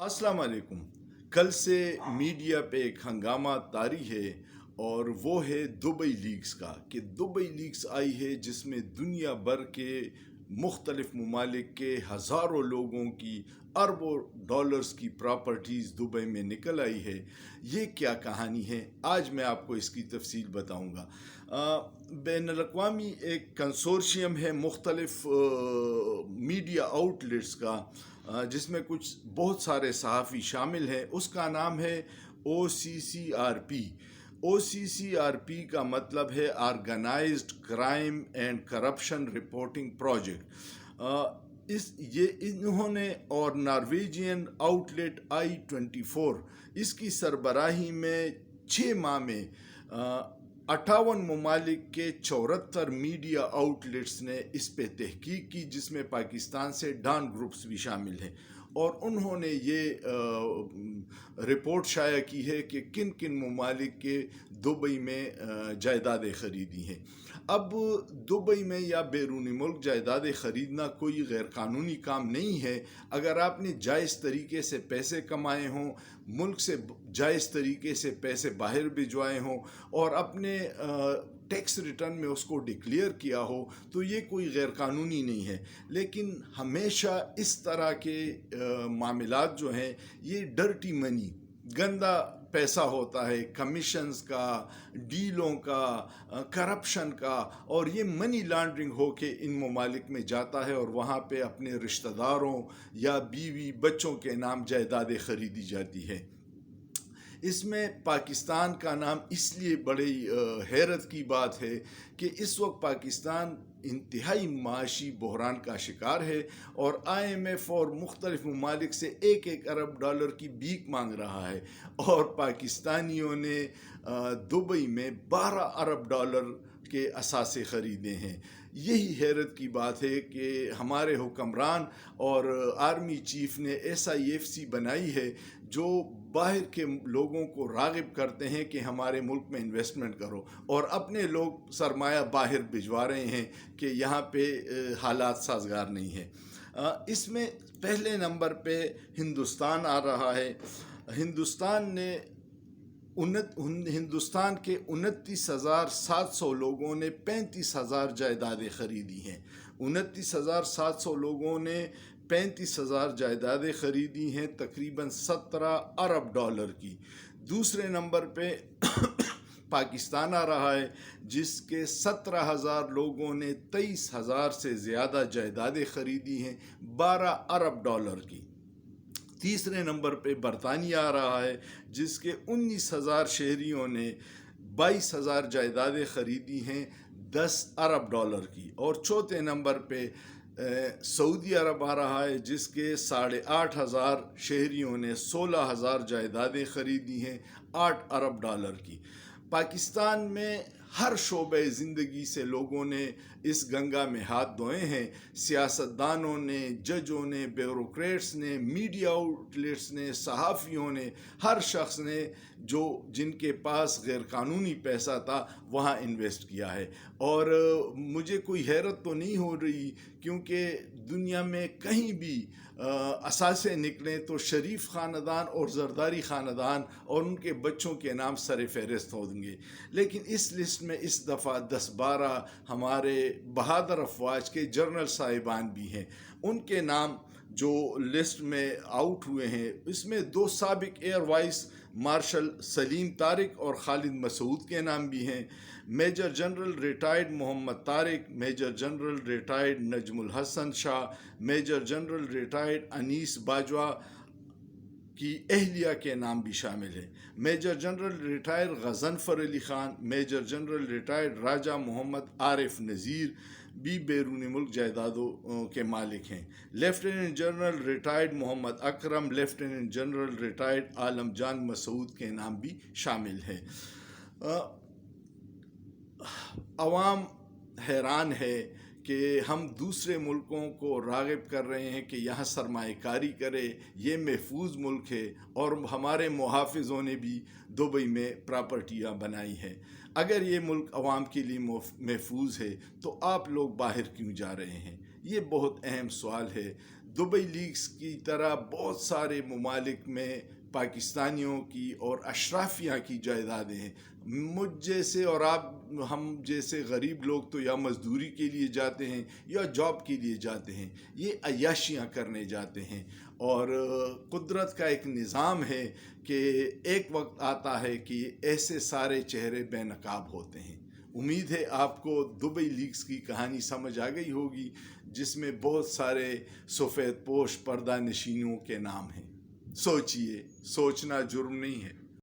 अस्सलाम वालेकुम। कल से मीडिया पे एक हंगामा तारी है और वो है दुबई लीक्स का कि दुबई लीक्स आई है जिसमें दुनिया भर के मुख्तलिफ ममालिक के हज़ारों लोगों की अरबों डॉलर्स की प्रॉपर्टीज़ दुबई में निकल आई है। ये क्या कहानी है, आज मैं आपको इसकी तफसील बताऊंगा। बैन अवी एक कंसोर्शियम है मुख्तलिफ मीडिया आउटलेट्स का, जिसमें कुछ बहुत सारे सहाफ़ी शामिल हैं। उसका नाम है OCCRP। OCCRP का मतलब है organised crime and corruption reporting project. इन्होंने और नॉर्वेजियन आउटलेट I24 इसकी सरबराही में 6 माह में 58 ममालिक के 74 मीडिया आउटलेट्स ने इस पे तहकीक की, जिसमें पाकिस्तान से डॉन ग्रुप्स भी शामिल हैं। और उन्होंने ये रिपोर्ट शाया की है कि किन किन ममालिक के दुबई में जायदादें ख़रीदी हैं। अब दुबई में या बैरूनी मुल्क जायदादें ख़रीदना कोई गैर कानूनी काम नहीं है। अगर आपने जायज़ तरीके से पैसे कमाए हों, मुल्क से जायज़ तरीके से पैसे बाहर भिजवाए हों और अपने टैक्स रिटर्न में उसको डिक्लेयर किया हो, तो ये कोई गैर कानूनी नहीं है। लेकिन हमेशा इस तरह के मामलात जो हैं, ये डर्टी मनी, गंदा पैसा होता है, कमीशंस का, डीलों का, करप्शन का, और ये मनी लॉन्ड्रिंग होके इन ममालिक में जाता है और वहाँ पे अपने रिश्तेदारों या बीवी बच्चों के नाम जायदादें ख़रीदी जाती है। इसमें पाकिस्तान का नाम इसलिए बड़ी हैरत की बात है कि इस वक्त पाकिस्तान इंतहाई माशी बहरान का शिकार है और IMF और मुख्तलिफ ममालिक से 1-1 अरब डॉलर की भीख मांग रहा है, और पाकिस्तानियों ने दुबई में 12 अरब डॉलर के असासे ख़रीदे हैं। यही हैरत की बात है कि हमारे हुक्मरान और आर्मी चीफ ने SIFC बनाई है जो बाहर के लोगों को राग़िब करते हैं कि हमारे मुल्क में इन्वेस्टमेंट करो, और अपने लोग सरमाया बाहर भिजवा रहे हैं कि यहाँ पे हालात साजगार नहीं है। इसमें पहले नंबर पे हिंदुस्तान आ रहा है। हिंदुस्तान के 29,700 लोगों ने 35,000 जायदादें ख़रीदी हैं। 29,700 लोगों ने 35,000 जायदादें ख़रीदी हैं, तकरीबन 17 अरब डॉलर की। दूसरे नंबर पे पाकिस्तान आ रहा है, जिसके 17,000 लोगों ने 23,000 से ज़्यादा जायदादें ख़रीदी हैं, 12 अरब डॉलर की। तीसरे नंबर पे बरतानिया आ रहा है, जिसके 19,000 शहरियों ने 22,000 जायदादें ख़रीदी हैं, 10 अरब डॉलर की। और चौथे नंबर पे सऊदी अरब आ रहा है, जिसके 8,500 शहरियों ने 16,000 जायदादें ख़रीदी हैं, 8 अरब डॉलर की। पाकिस्तान में हर शोबे ज़िंदगी से लोगों ने इस गंगा में हाथ धोए हैं। सियासतदानों ने, जजों ने, ब्यूरोक्रेट्स ने, मीडिया आउटलेट्स ने, सहाफ़ियों ने, हर शख्स ने जो जिनके पास गैर कानूनी पैसा था वहाँ इन्वेस्ट किया है। और मुझे कोई हैरत तो नहीं हो रही, क्योंकि दुनिया में कहीं भी असासे निकलें तो शरीफ ख़ानदान और ज़रदारी ख़ानदान और उनके बच्चों के नाम सर फ़हरिस्त होंगे। लेकिन इस लिस्ट में इस दफ़ा 10-12 हमारे बहादुर अफवाज के जनरल साहिबान भी हैं। उनके नाम जो लिस्ट में आउट हुए हैं, इसमें 2 साबिक air vice marshal Salim Tariq और खालिद मसूद के नाम भी हैं। Major general retired Mohammad Tariq, major general retired Najmul Hasan Shah, major general retired Anees Bajwa की अहलिया के नाम भी शामिल हैं। Major general retired Ghazanfar Ali Khan, major general retired Raja Mohammad Arif Nazir भी बैरूनी मुल्क जायदादों के मालिक हैं। Lieutenant general retired Mohammad Akram, lieutenant general retired Alamjan Masood के नाम भी शामिल हैं। अवाम हैरान है कि हम दूसरे मुल्कों को राग़िब कर रहे हैं कि यहाँ सरमाएकारी करे, ये महफूज मुल्क है, और हमारे मुहाफ़िज़ों ने भी दुबई में प्रॉपर्टियाँ बनाई हैं। अगर ये मुल्क अवाम के लिए महफूज है तो आप लोग बाहर क्यों जा रहे हैं? ये बहुत अहम सवाल है। دبئی لیگز کی طرح بہت سارے ممالک میں پاکستانیوں کی اور اشرافیہ کی جائیدادیں ہیں. مجھ جیسے اور ہم جیسے غریب لوگ تو یا مزدوری کے لیے جاتے ہیں یا جاب کے لیے جاتے ہیں، یہ عیاشیاں کرنے جاتے ہیں. اور قدرت کا ایک نظام ہے کہ ایک وقت آتا ہے کہ ایسے سارے چہرے بے نقاب ہوتے ہیں. امید ہے آپ کو دبئی لیگز کی کہانی سمجھ آ گئی ہوگی، جس میں بہت سارے سفید پوش پردہ نشینوں کے نام ہیں. سوچئے، سوچنا جرم نہیں ہے.